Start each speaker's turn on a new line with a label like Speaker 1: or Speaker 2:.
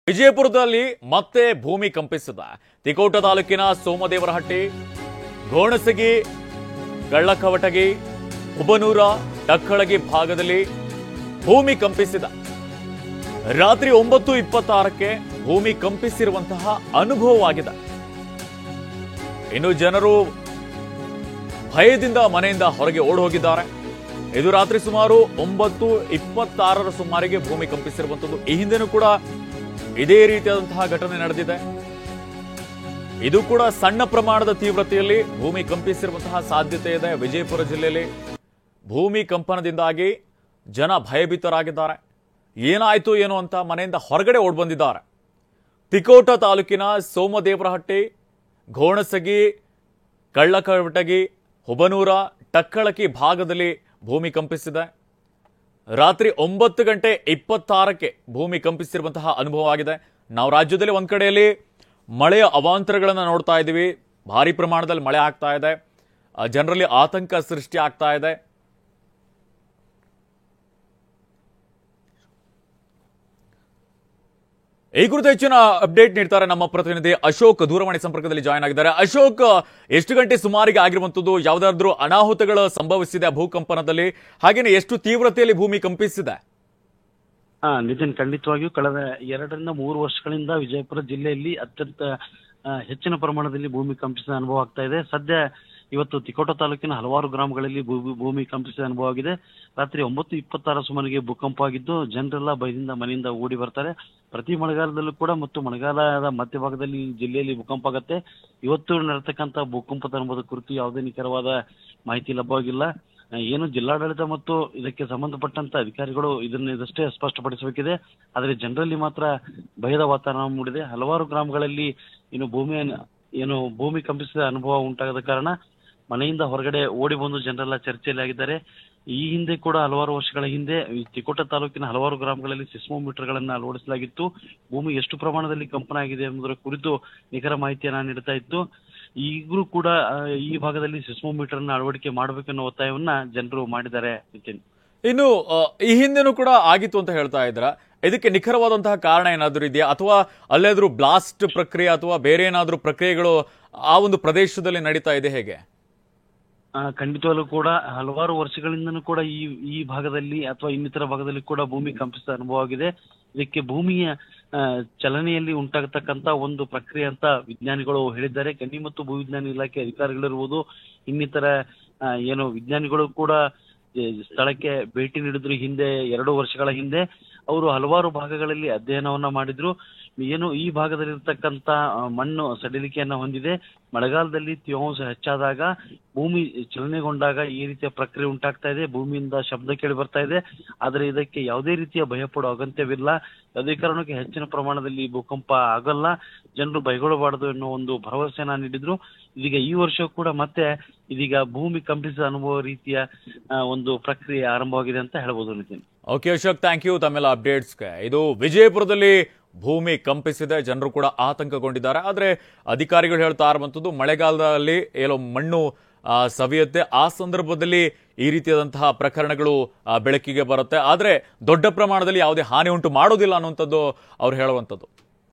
Speaker 1: ವಿಜಯಪುರದಲ್ಲಿ ಮತ್ತೆ ಭೂಮಿ ಕಂಪಿಸಿದ ತಿಕೋಟ ತಾಲೂಕಿನ ಸೋಮದೇವರಹಟ್ಟಿ, ಗೋಣಸಗಿ, ಗಳ್ಳಕವಟಗಿ, ಹುಬನೂರ, ಟಕ್ಕಳಗಿ ಭಾಗದಲ್ಲಿ ಭೂಮಿ ಕಂಪಿಸಿದ. ರಾತ್ರಿ 9:26ಕ್ಕೆ ಭೂಮಿ ಕಂಪಿಸಿರುವಂತಹ ಅನುಭವವಾಗಿದೆ. ಇನ್ನು ಜನರು ಭಯದಿಂದ ಮನೆಯಿಂದ ಹೊರಗೆ ಓಡಿ ಹೋಗಿದ್ದಾರೆ. ಇದು ರಾತ್ರಿ ಸುಮಾರು 9:26ರ ಸುಮಾರಿಗೆ ಭೂಮಿ ಕಂಪಿಸಿರುವಂತದ್ದು. ಈ ಹಿಂದೆನೂ ಕೂಡ ಇದೇ ರೀತಿಯಾದಂತಹ ಘಟನೆ ನಡೆದಿದೆ. ಇದು ಕೂಡ ಸಣ್ಣ ಪ್ರಮಾಣದ ತೀವ್ರತೆಯಲ್ಲಿ ಭೂಮಿ ಕಂಪಿಸಿರುವಂತಹ ಸಾಧ್ಯತೆ ಇದೆ. ವಿಜಯಪುರ ಜಿಲ್ಲೆಯಲ್ಲಿ ಭೂಮಿ ಕಂಪನದಿಂದಾಗಿ ಜನ ಭಯಭೀತರಾಗಿದ್ದಾರೆ. ಏನಾಯ್ತು ಏನೋ ಅಂತ ಮನೆಯಿಂದ ಹೊರಗಡೆ ಓಡ್ ಬಂದಿದ್ದಾರೆ. ತಿಕೋಟ ತಾಲೂಕಿನ ಸೋಮದೇವರಹಟ್ಟಿ, ಗೋಣಸಗಿ, ಕಳ್ಳಕವಟಗಿ, ಹುಬನೂರ, ಟಕ್ಕಳಕಿ ಭಾಗದಲ್ಲಿ ಭೂಮಿ ಕಂಪಿಸಿದೆ. ರಾತ್ರಿ 9:26ಕ್ಕೆ ಭೂಮಿ ಕಂಪಿಸಿರುವಂತಹ ಅನುಭವ ಆಗಿದೆ. ನಾವು ರಾಜ್ಯದಲ್ಲಿ ಒಂದ್ ಕಡೆಯಲ್ಲಿ ಮಳೆಯ ಅವಾಂತರಗಳನ್ನು ನೋಡ್ತಾ ಇದ್ದೀವಿ. ಭಾರಿ ಪ್ರಮಾಣದಲ್ಲಿ ಮಳೆ ಆಗ್ತಾ ಇದೆ. ಜನರಲ್ಲಿ ಆತಂಕ ಸೃಷ್ಟಿ ಆಗ್ತಾ ಇದೆ. ಈ ಕುರಿತು ಹೆಚ್ಚಿನ ಅಪ್ಡೇಟ್ ನೀಡ್ತಾರೆ ನಮ್ಮ ಪ್ರತಿನಿಧಿ ಅಶೋಕ್. ದೂರವಾಣಿ ಸಂಪರ್ಕದಲ್ಲಿ ಜಾಯ್ನ್ ಆಗಿದ್ದಾರೆ. ಅಶೋಕ್, ಎಷ್ಟು ಗಂಟೆ ಸುಮಾರಿಗೆ ಆಗಿರುವಂತದ್ದು? ಯಾವುದಾದ್ರೂ ಅನಾಹುತಗಳು ಸಂಭವಿಸಿದೆ ಭೂಕಂಪನದಲ್ಲಿ? ಹಾಗೇನೆ ಎಷ್ಟು ತೀವ್ರತೆಯಲ್ಲಿ ಭೂಮಿ ಕಂಪಿಸಿದೆ?
Speaker 2: ನಿತಿನ್, ಖಂಡಿತವಾಗಿಯೂ ಕಳೆದ 2 ರಿಂದ 3 ವರ್ಷಗಳಿಂದ ವಿಜಯಪುರ ಜಿಲ್ಲೆಯಲ್ಲಿ ಅತ್ಯಂತ ಹೆಚ್ಚಿನ ಪ್ರಮಾಣದಲ್ಲಿ ಭೂಮಿ ಕಂಪಿಸಿದ ಅನುಭವ ಆಗ್ತಾ ಇದೆ. ಸದ್ಯ ಇವತ್ತು ತಿಕೋಟ ತಾಲೂಕಿನ ಹಲವಾರು ಗ್ರಾಮಗಳಲ್ಲಿ ಭೂಮಿ ಕಂಪಿಸಿದ ಅನುಭವ ಆಗಿದೆ. ರಾತ್ರಿ 9:26 ಸುಮಾರಿಗೆ ಭೂಕಂಪ ಆಗಿದ್ದು ಜನರೆಲ್ಲ ಭಯದಿಂದ ಮನೆಯಿಂದ ಓಡಿ ಬರ್ತಾರೆ. ಪ್ರತಿ ಮಳೆಗಾಲದಲ್ಲೂ ಕೂಡ ಮತ್ತು ಮಳೆಗಾಲದ ಮಧ್ಯಭಾಗದಲ್ಲಿ ಜಿಲ್ಲೆಯಲ್ಲಿ ಭೂಕಂಪ ಆಗುತ್ತೆ. ಇವತ್ತು ನಡೆತಕ್ಕಂಥ ಭೂಕಂಪದ ಅನುಭವದ ಕುರಿತು ಯಾವುದೇ ನಿಖರವಾದ ಮಾಹಿತಿ ಲಭ್ಯವಾಗಿಲ್ಲ. ಏನು ಜಿಲ್ಲಾಡಳಿತ ಮತ್ತು ಇದಕ್ಕೆ ಸಂಬಂಧಪಟ್ಟಂತ ಅಧಿಕಾರಿಗಳು ಇದಷ್ಟೇ ಸ್ಪಷ್ಟಪಡಿಸಬೇಕಿದೆ. ಆದರೆ ಜನರಲ್ಲಿ ಮಾತ್ರ ಭಯದ ವಾತಾವರಣ ಮೂಡಿದೆ. ಹಲವಾರು ಗ್ರಾಮಗಳಲ್ಲಿ ಭೂಮಿ ಕಂಪಿಸಿದ ಅನುಭವ ಉಂಟಾಗದ ಕಾರಣ ಮನೆಯಿಂದ ಹೊರಗಡೆ ಓಡಿ ಬಂದು ಜನರೆಲ್ಲ ಚರ್ಚೆಯಲ್ಲಿ ಆಗಿದ್ದಾರೆ. ಈ ಹಿಂದೆ ಕೂಡ ಹಲವಾರು ವರ್ಷಗಳ ಹಿಂದೆ ತಿಕೋಟ ತಾಲೂಕಿನ ಹಲವಾರು ಗ್ರಾಮಗಳಲ್ಲಿ ಸಿಸ್ಮೋಮೀಟರ್ಗಳನ್ನ ಅಳವಡಿಸಲಾಗಿತ್ತು. ಭೂಮಿ ಎಷ್ಟು ಪ್ರಮಾಣದಲ್ಲಿ ಕಂಪನ ಆಗಿದೆ ಎಂಬುದರ ಕುರಿತು ನಿಖರ ಮಾಹಿತಿಯನ್ನ ನೀಡ್ತಾ ಇತ್ತು. ಈಗಲೂ ಕೂಡ ಈ ಭಾಗದಲ್ಲಿ ಸಿಸ್ಮೋಮೀಟರ್ ಅನ್ನ ಅಳವಡಿಕೆ ಮಾಡಬೇಕೆನ್ನೋ ಒತ್ತಾಯವನ್ನ ಜನರು ಮಾಡಿದ್ದಾರೆ. ನಿತಿನ್,
Speaker 1: ಇನ್ನು ಈ ಹಿಂದೆನೂ ಕೂಡ ಆಗಿತ್ತು ಅಂತ ಹೇಳ್ತಾ ಇದ್ರ, ಇದಕ್ಕೆ ನಿಖರವಾದಂತಹ ಕಾರಣ ಏನಾದ್ರೂ ಇದೆಯಾ? ಅಥವಾ ಅಲ್ಲೇದ್ರೂ ಬ್ಲಾಸ್ಟ್ ಪ್ರಕ್ರಿಯೆ ಅಥವಾ ಬೇರೆ ಏನಾದ್ರೂ ಪ್ರಕ್ರಿಯೆಗಳು ಆ ಒಂದು ಪ್ರದೇಶದಲ್ಲಿ ನಡೀತಾ ಇದೆ, ಹೇಗೆ?
Speaker 2: ಖಂಡಿತವಾಗ್ಲೂ ಕೂಡ ಹಲವಾರು ವರ್ಷಗಳಿಂದನೂ ಕೂಡ ಈ ಭಾಗದಲ್ಲಿ ಅಥವಾ ಇನ್ನಿತರ ಭಾಗದಲ್ಲಿ ಕೂಡ ಭೂಮಿ ಕಂಪಿಸಿದ ಅನುಭವ ಆಗಿದೆ. ಇದಕ್ಕೆ ಭೂಮಿಯ ಚಲನೆಯಲ್ಲಿ ಉಂಟಾಗತಕ್ಕಂತ ಒಂದು ಪ್ರಕ್ರಿಯೆ ಅಂತ ವಿಜ್ಞಾನಿಗಳು ಹೇಳಿದ್ದಾರೆ. ಗಣಿ ಮತ್ತು ಭೂವಿಜ್ಞಾನ ಇಲಾಖೆ ಅಧಿಕಾರಿಗಳಿರ್ಬೋದು, ಇನ್ನಿತರ ವಿಜ್ಞಾನಿಗಳು ಕೂಡ ಸ್ಥಳಕ್ಕೆ ಭೇಟಿ ನೀಡಿದ್ರು. ಹಿಂದೆ 2 ವರ್ಷಗಳ ಹಿಂದೆ ಅವರು ಹಲವಾರು ಭಾಗಗಳಲ್ಲಿ ಅಧ್ಯಯನವನ್ನ ಮಾಡಿದ್ರು. ಈ ಭಾಗದಲ್ಲಿರ್ತಕ್ಕಂತ ಮಣ್ಣು ಸಡಿಲಿಕೆಯನ್ನ ಹೊಂದಿದೆ. ಮಳೆಗಾಲದಲ್ಲಿ ತೇವಾಂಶ ಹೆಚ್ಚಾದಾಗ ಭೂಮಿ ಚಲನೆಗೊಂಡಾಗ ಈ ರೀತಿಯ ಪ್ರಕ್ರಿಯೆ ಉಂಟಾಗ್ತಾ ಇದೆ. ಭೂಮಿಯಿಂದ ಶಬ್ದ ಕೇಳಿ ಬರ್ತಾ ಇದೆ. ಆದರೆ ಇದಕ್ಕೆ ಯಾವುದೇ ರೀತಿಯ ಭಯ ಪಡೋ ಅಗತ್ಯವಿಲ್ಲ. ಯಾವುದೇ ಕಾರಣಕ್ಕೆ ಹೆಚ್ಚಿನ ಪ್ರಮಾಣದಲ್ಲಿ ಭೂಕಂಪ ಆಗಲ್ಲ, ಜನರು ಭಯಗೊಳ್ಳಬಾರದು ಎನ್ನುವ ಒಂದು ಭರವಸೆಯನ್ನ ನೀಡಿದ್ರು. ಇದೀಗ ಈ ವರ್ಷ ಕೂಡ ಮತ್ತೆ ಇದೀಗ ಭೂಮಿ ಕಂಪಿಸಿದ ಅನುಭವ ರೀತಿಯ ಒಂದು ಪ್ರಕ್ರಿಯೆ ಆರಂಭವಾಗಿದೆ ಅಂತ ಹೇಳ್ಬೋದು. Nitin,
Speaker 1: okay Ashok, thank you ತಮ್ಮೆಲ್ಲ ಅಪ್ಡೇಟ್ಸ್ಗೆ. ಇದು ವಿಜಯಪುರದಲ್ಲಿ ಭೂಮಿ ಕಂಪಿಸಿದೆ, ಜನರು ಕೂಡ ಆತಂಕಗೊಂಡಿದ್ದಾರೆ. ಆದರೆ ಅಧಿಕಾರಿಗಳು ಹೇಳ್ತಾ ಇರುವಂತದ್ದು ಮಳೆಗಾಲದಲ್ಲಿ ಮಣ್ಣು ಸವಿಯುತ್ತೆ, ಆ ಸಂದರ್ಭದಲ್ಲಿ ಈ ರೀತಿಯಾದಂತಹ ಪ್ರಕರಣಗಳು ಬೆಳಕಿಗೆ ಬರುತ್ತೆ. ಆದರೆ ದೊಡ್ಡ ಪ್ರಮಾಣದಲ್ಲಿ ಯಾವುದೇ ಹಾನಿ ಉಂಟು ಮಾಡೋದಿಲ್ಲ ಅನ್ನುವಂಥದ್ದು ಅವ್ರು ಹೇಳುವಂಥದ್ದು.